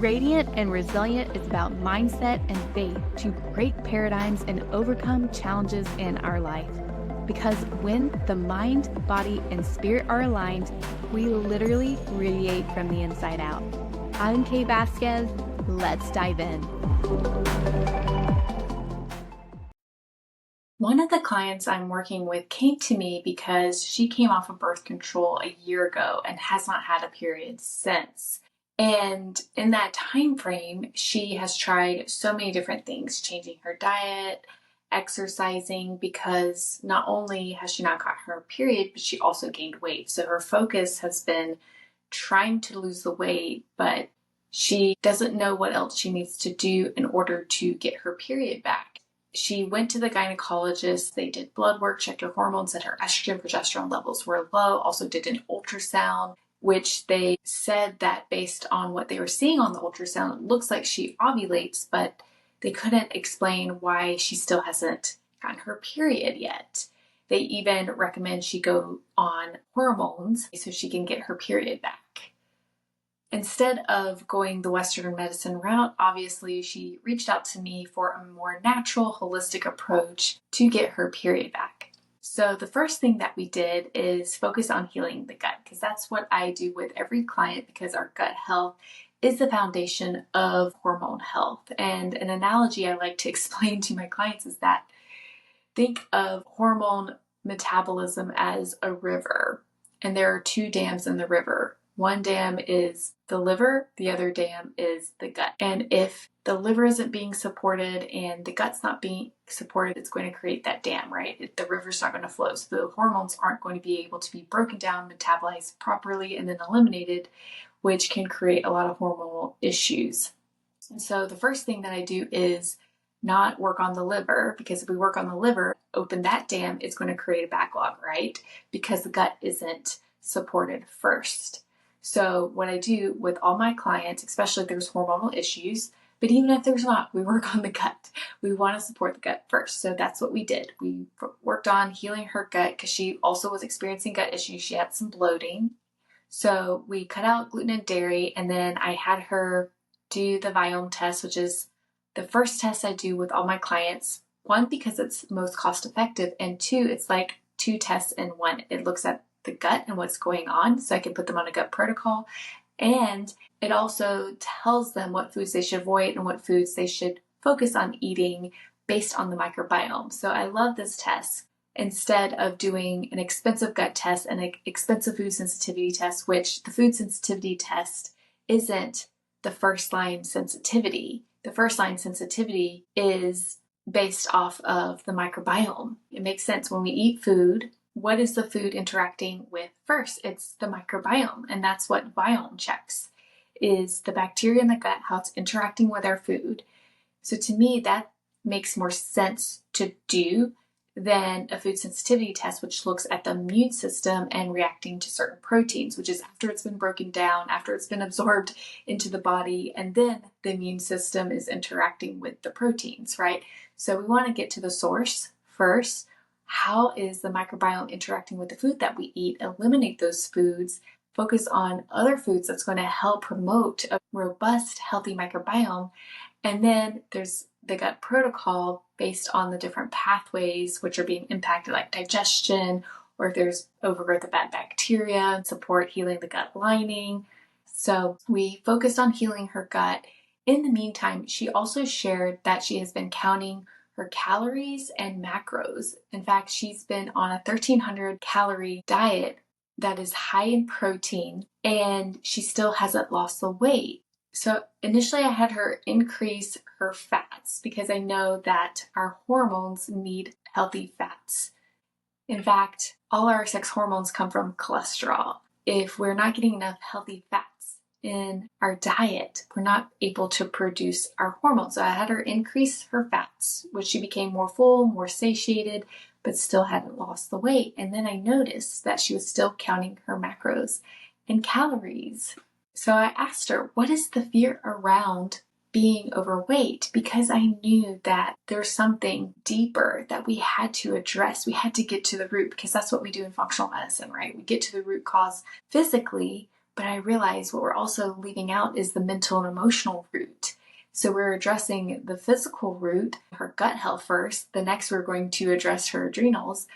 Radiant and Resilient is about mindset and faith to break paradigms and overcome challenges in our life. Because when the mind, body, and spirit are aligned, we literally radiate from the inside out. I'm Kay Vasquez. Let's dive in. One of the clients I'm working with came to me because she came off of birth control a year ago and has not had a period since. And in that time frame, she has tried so many different things, changing her diet, exercising, because not only has she not got her period, but she also gained weight. So her focus has been trying to lose the weight, but she doesn't know what else she needs to do in order to get her period back. She went to the gynecologist, they did blood work, checked her hormones, and her estrogen, progesterone levels were low, also did an ultrasound, which they said that based on what they were seeing on the ultrasound, it looks like she ovulates, but they couldn't explain why she still hasn't gotten her period yet. They even recommend she go on hormones so she can get her period back. Instead of going the Western medicine route, obviously she reached out to me for a more natural, holistic approach to get her period back. So the first thing that we did is focus on healing the gut, because that's what I do with every client, because our gut health is the foundation of hormone health. And an analogy I like to explain to my clients is that think of hormone metabolism as a river, and there are two dams in the river. One dam is the liver, the other dam is the gut. And if the liver isn't being supported and the gut's not being supported, it's going to create that dam, right? The river's not going to flow. So the hormones aren't going to be able to be broken down, metabolized properly, and then eliminated, which can create a lot of hormonal issues. And so the first thing that I do is not work on the liver, because if we work on the liver, open that dam, it's going to create a backlog, right? Because the gut isn't supported first. So what I do with all my clients, especially if there's hormonal issues, but even if there's not, we work on the gut. We want to support the gut first. So that's what we did. We worked on healing her gut because she also was experiencing gut issues. She had some bloating. So we cut out gluten and dairy, and then I had her do the Viome test, which is the first test I do with all my clients. One, because it's most cost effective, and two, it's like two tests in one. It looks at the gut and what's going on, so I can put them on a gut protocol. And it also tells them what foods they should avoid and what foods they should focus on eating based on the microbiome. So I love this test instead of doing an expensive gut test and an expensive food sensitivity test, which the food sensitivity test isn't the first line sensitivity. The first line sensitivity is based off of the microbiome. It makes sense when we eat food. What is the food interacting with first? It's the microbiome, and that's what Viome checks, is the bacteria in the gut, how it's interacting with our food. So to me, that makes more sense to do than a food sensitivity test, which looks at the immune system and reacting to certain proteins, which is after it's been broken down, after it's been absorbed into the body, and then the immune system is interacting with the proteins, right? So we want to get to the source first. How is the microbiome interacting with the food that we eat? Eliminate those foods, focus on other foods that's going to help promote a robust, healthy microbiome. And then there's the gut protocol based on the different pathways which are being impacted, like digestion, or if there's overgrowth of bad bacteria, and support healing the gut lining. So we focused on healing her gut. In the meantime, she also shared that she has been counting her calories and macros. In fact, she's been on a 1,300 calorie diet that is high in protein, and she still hasn't lost the weight. So initially I had her increase her fats because I know that our hormones need healthy fats. In fact, all our sex hormones come from cholesterol. If we're not getting enough healthy fats in our diet, we're not able to produce our hormones. So I had her increase her fats, which she became more full, more satiated, but still hadn't lost the weight. And then I noticed that she was still counting her macros and calories. So I asked her, what is the fear around being overweight? Because I knew that there's something deeper that we had to address. We had to get to the root, because that's what we do in functional medicine, right? We get to the root cause physically, But I realized what we're also leaving out is the mental and emotional root. So we're addressing the physical root, her gut health first. The next, we're going to address her adrenals.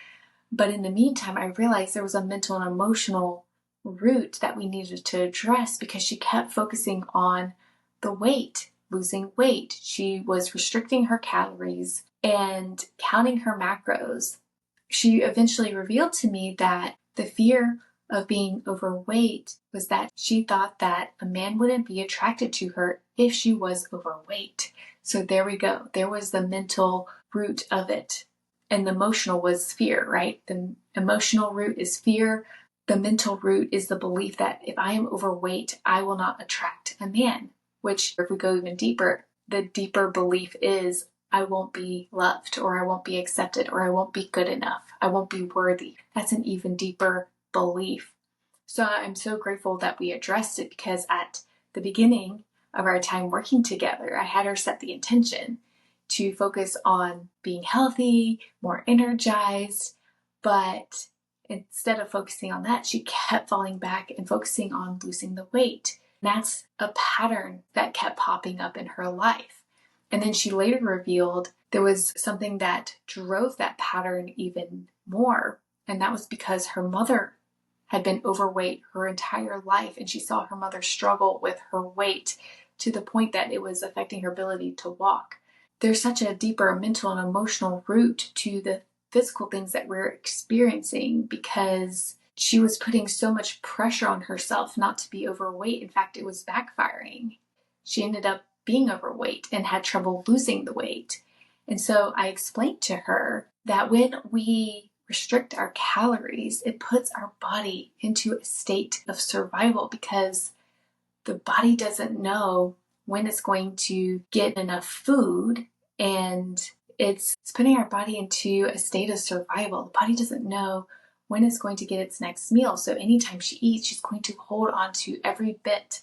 But in the meantime, I realized there was a mental and emotional root that we needed to address because she kept focusing on the weight, losing weight. She was restricting her calories and counting her macros. She eventually revealed to me that the fear of being overweight was that she thought that a man wouldn't be attracted to her if she was overweight. So there we go. There was the mental root of it. And the emotional was fear, right? The emotional root is fear. The mental root is the belief that if I am overweight, I will not attract a man, which if we go even deeper, the deeper belief is I won't be loved, or I won't be accepted, or I won't be good enough. I won't be worthy. That's an even deeper belief. So I'm so grateful that we addressed it, because at the beginning of our time working together, I had her set the intention to focus on being healthy, more energized, but instead of focusing on that, she kept falling back and focusing on losing the weight. And that's a pattern that kept popping up in her life. And then she later revealed there was something that drove that pattern even more. And that was because her mother had been overweight her entire life. And she saw her mother struggle with her weight to the point that it was affecting her ability to walk. There's such a deeper mental and emotional root to the physical things that we're experiencing, because she was putting so much pressure on herself not to be overweight. In fact, it was backfiring. She ended up being overweight and had trouble losing the weight. And so I explained to her that when we restrict our calories, it puts our body into a state of survival, because the body doesn't know when it's going to get enough food, and it's putting our body into a state of survival. The body doesn't know when it's going to get its next meal. So anytime she eats, she's going to hold on to every bit,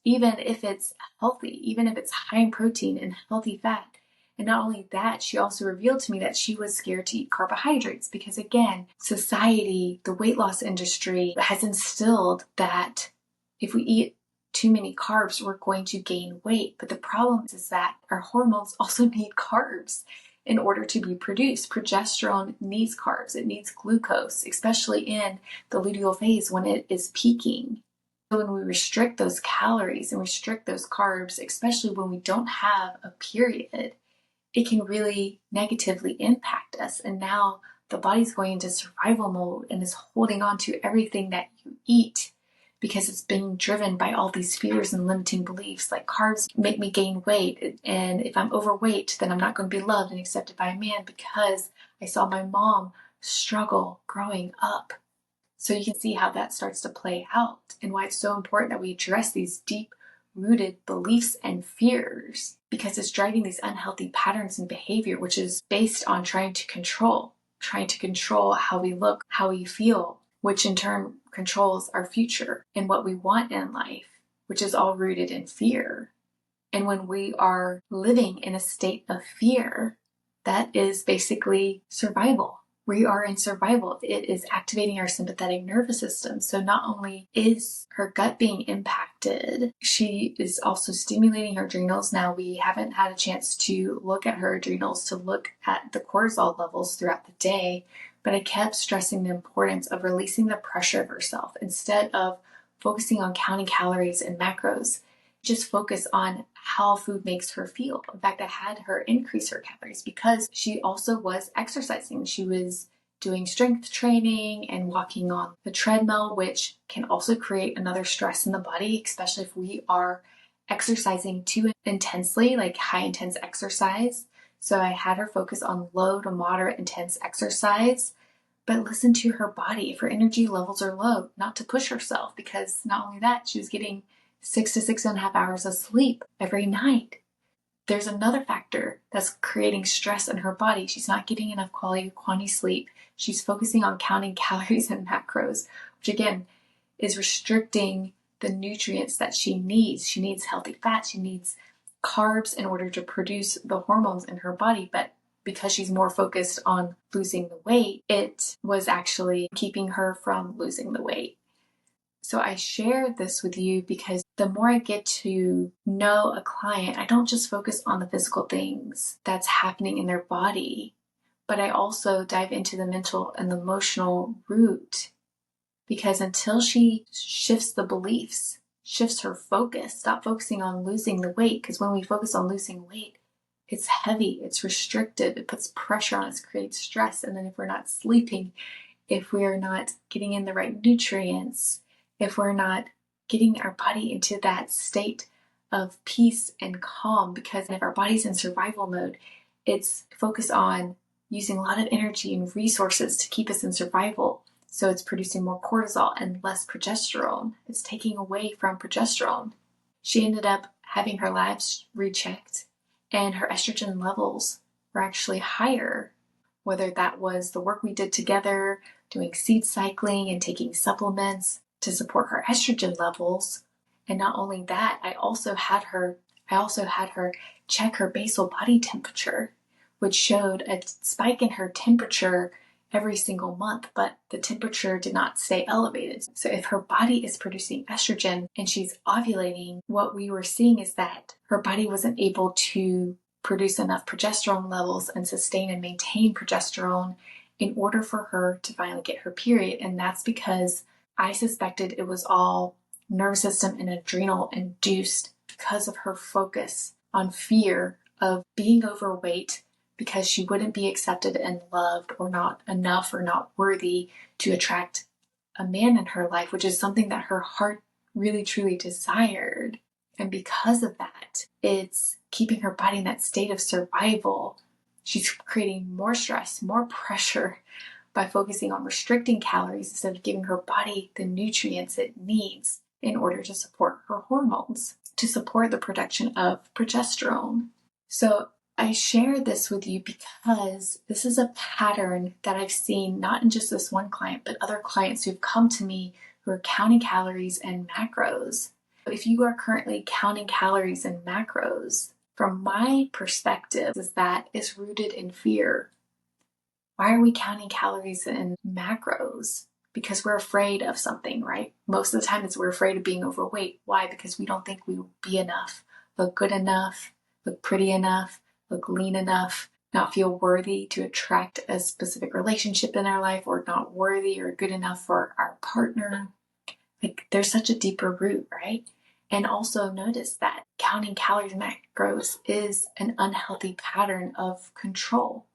even if it's healthy, even if it's high in protein and healthy fat. And not only that, she also revealed to me that she was scared to eat carbohydrates because, again, society, the weight loss industry has instilled that if we eat too many carbs, we're going to gain weight. But the problem is that our hormones also need carbs in order to be produced. Progesterone needs carbs. It needs glucose, especially in the luteal phase when it is peaking. So when we restrict those calories and restrict those carbs, especially when we don't have a period, it can really negatively impact us. And now the body's going into survival mode and is holding on to everything that you eat, because it's being driven by all these fears and limiting beliefs, like carbs make me gain weight, and if I'm overweight, then I'm not going to be loved and accepted by a man because I saw my mom struggle growing up. So you can see how that starts to play out, and why it's so important that we address these deep-rooted beliefs and fears, because it's driving these unhealthy patterns and behavior, which is based on trying to control how we look, how we feel, which in turn controls our future and what we want in life, which is all rooted in fear. And when we are living in a state of fear, that is basically survival. We are in survival. It is activating our sympathetic nervous system. So not only is her gut being impacted, she is also stimulating her adrenals. Now, we haven't had a chance to look at her adrenals, to look at the cortisol levels throughout the day, but I kept stressing the importance of releasing the pressure of herself. Instead of focusing on counting calories and macros, just focus on how food makes her feel. In fact, I had her increase her calories because she also was exercising. She was doing strength training and walking on the treadmill, which can also create another stress in the body, especially if we are exercising too intensely, like high intense exercise. So I had her focus on low to moderate intense exercise, but listen to her body. If her energy levels are low, not to push herself, because not only that, she was getting 6 to 6.5 hours of sleep every night. There's another factor that's creating stress in her body. She's not getting enough quality sleep. She's focusing on counting calories and macros, which again is restricting the nutrients that she needs. She needs healthy fat. She needs carbs in order to produce the hormones in her body. But because she's more focused on losing the weight, it was actually keeping her from losing the weight. So I share this with you because the more I get to know a client, I don't just focus on the physical things that's happening in their body, but I also dive into the mental and the emotional root. Because until she shifts the beliefs, shifts her focus, stop focusing on losing the weight, because when we focus on losing weight, it's heavy, it's restrictive, it puts pressure on us, creates stress. And then if we're not sleeping, if we're not getting in the right nutrients, if we're not getting our body into that state of peace and calm, because if our body's in survival mode, it's focused on using a lot of energy and resources to keep us in survival. So it's producing more cortisol and less progesterone. It's taking away from progesterone. She ended up having her labs rechecked, and her estrogen levels were actually higher, whether that was the work we did together, doing seed cycling and taking supplements to support her estrogen levels. And not only that, I also had her check her basal body temperature, which showed a spike in her temperature every single month, but the temperature did not stay elevated. So if her body is producing estrogen and she's ovulating, what we were seeing is that her body wasn't able to produce enough progesterone levels and sustain and maintain progesterone in order for her to finally get her period. And that's because I suspected it was all nervous system and adrenal induced because of her focus on fear of being overweight, because she wouldn't be accepted and loved, or not enough, or not worthy to attract a man in her life, which is something that her heart really truly desired. And because of that, it's keeping her body in that state of survival. She's creating more stress, more pressure by focusing on restricting calories instead of giving her body the nutrients it needs in order to support her hormones, to support the production of progesterone. So I share this with you because this is a pattern that I've seen not in just this one client, but other clients who've come to me who are counting calories and macros. If you are currently counting calories and macros, from my perspective, is that is rooted in fear. Why are we counting calories and macros? Because we're afraid of something, right? Most of the time we're afraid of being overweight. Why? Because we don't think we will be enough, look good enough, look pretty enough, look lean enough, not feel worthy to attract a specific relationship in our life, or not worthy or good enough for our partner. Like, there's such a deeper root, right? And also notice that counting calories and macros is an unhealthy pattern of control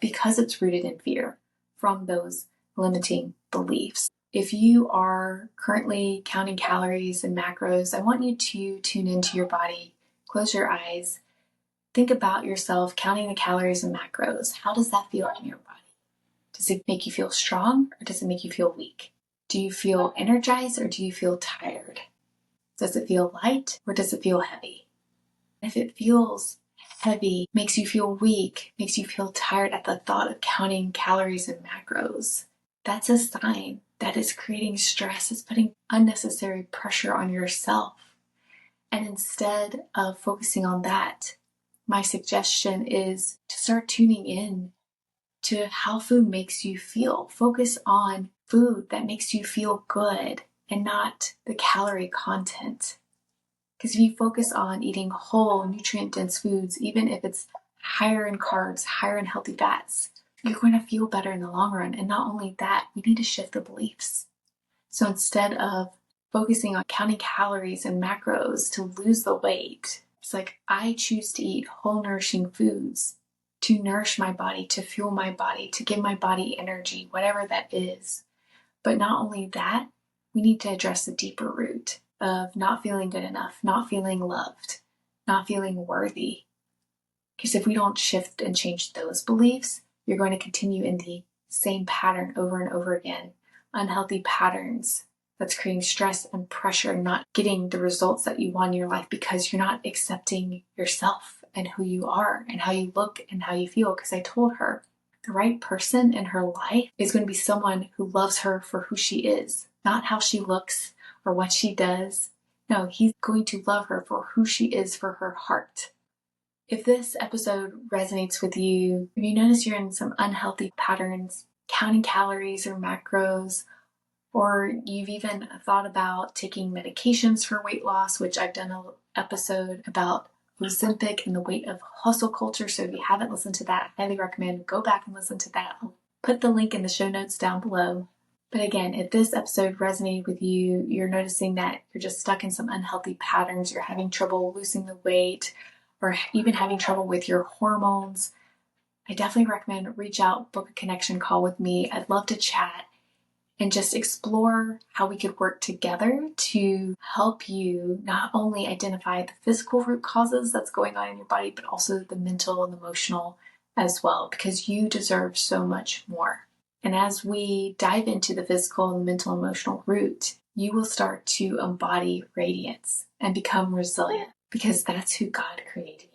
because it's rooted in fear from those limiting beliefs. If you are currently counting calories and macros, I want you to tune into your body, close your eyes, think about yourself counting the calories and macros. How does that feel in your body? Does it make you feel strong, or does it make you feel weak? Do you feel energized, or do you feel tired? Does it feel light, or does it feel heavy? If it feels heavy, makes you feel weak, makes you feel tired at the thought of counting calories and macros, that's a sign that is creating stress. It's putting unnecessary pressure on yourself. And instead of focusing on that, my suggestion is to start tuning in to how food makes you feel. Focus on food that makes you feel good and not the calorie content. Because if you focus on eating whole, nutrient-dense foods, even if it's higher in carbs, higher in healthy fats, you're going to feel better in the long run. And not only that, we need to shift the beliefs. So instead of focusing on counting calories and macros to lose the weight, it's like, I choose to eat whole, nourishing foods to nourish my body, to fuel my body, to give my body energy, whatever that is. But not only that, we need to address the deeper root of not feeling good enough, not feeling loved, not feeling worthy. Because if we don't shift and change those beliefs, you're going to continue in the same pattern over and over again. Unhealthy patterns that's creating stress and pressure and not getting the results that you want in your life because you're not accepting yourself and who you are and how you look and how you feel. Because I told her the right person in her life is going to be someone who loves her for who she is, not how she looks or what she does. No, he's going to love her for who she is, for her heart. If this episode resonates with you, if you notice you're in some unhealthy patterns, counting calories or macros, or you've even thought about taking medications for weight loss, which I've done an episode about Ozempic and the weight of hustle culture. So if you haven't listened to that, I highly recommend go back and listen to that. I'll put the link in the show notes down below. But again, if this episode resonated with you, you're noticing that you're just stuck in some unhealthy patterns, you're having trouble losing the weight, or even having trouble with your hormones, I definitely recommend reach out, book a connection call with me. I'd love to chat and just explore how we could work together to help you not only identify the physical root causes that's going on in your body, but also the mental and emotional as well, because you deserve so much more. And as we dive into the physical and mental and emotional root, you will start to embody radiance and become resilient, because that's who God created you.